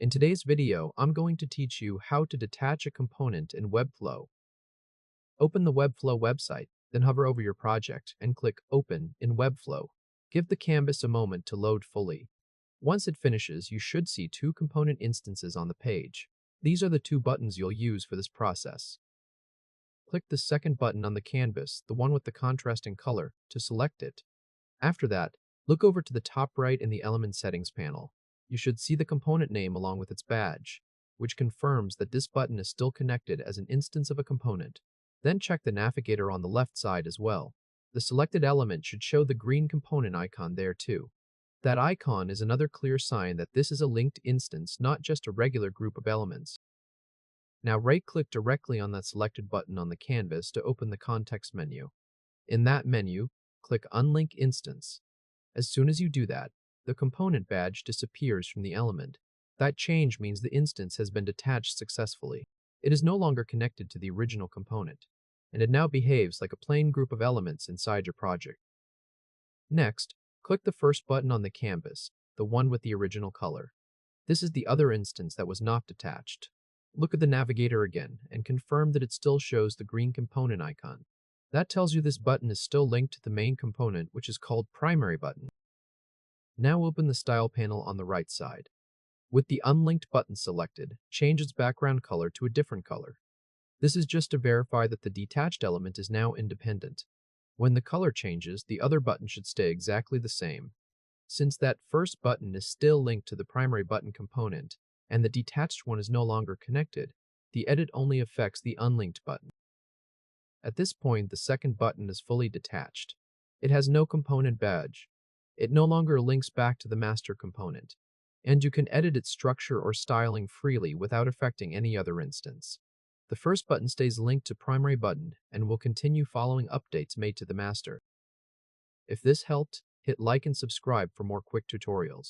In today's video, I'm going to teach you how to detach a component in Webflow. Open the Webflow website, then hover over your project and click Open in Webflow. Give the canvas a moment to load fully. Once it finishes, you should see two component instances on the page. These are the two buttons you'll use for this process. Click the second button on the canvas, the one with the contrasting color, to select it. After that, look over to the top right in the Element Settings panel. You should see the component name along with its badge, which confirms that this button is still connected as an instance of a component. Then check the Navigator on the left side as well. The selected element should show the green component icon there too. That icon is another clear sign that this is a linked instance, not just a regular group of elements. Now right-click directly on that selected button on the canvas to open the context menu. In that menu, click Unlink Instance. As soon as you do that, the component badge disappears from the element. That change means the instance has been detached successfully. It is no longer connected to the original component, and it now behaves like a plain group of elements inside your project. Next, click the first button on the canvas, the one with the original color. This is the other instance that was not detached. Look at the Navigator again and confirm that it still shows the green component icon. That tells you this button is still linked to the main component, which is called Primary Button. Now open the Style panel on the right side. With the Unlinked button selected, change its background color to a different color. This is just to verify that the detached element is now independent. When the color changes, the other button should stay exactly the same. Since that first button is still linked to the primary button component, and the detached one is no longer connected, the edit only affects the unlinked button. At this point, the second button is fully detached. It has no component badge. It no longer links back to the master component, and you can edit its structure or styling freely without affecting any other instance. The first button stays linked to primary button and will continue following updates made to the master. If this helped, hit like and subscribe for more quick tutorials.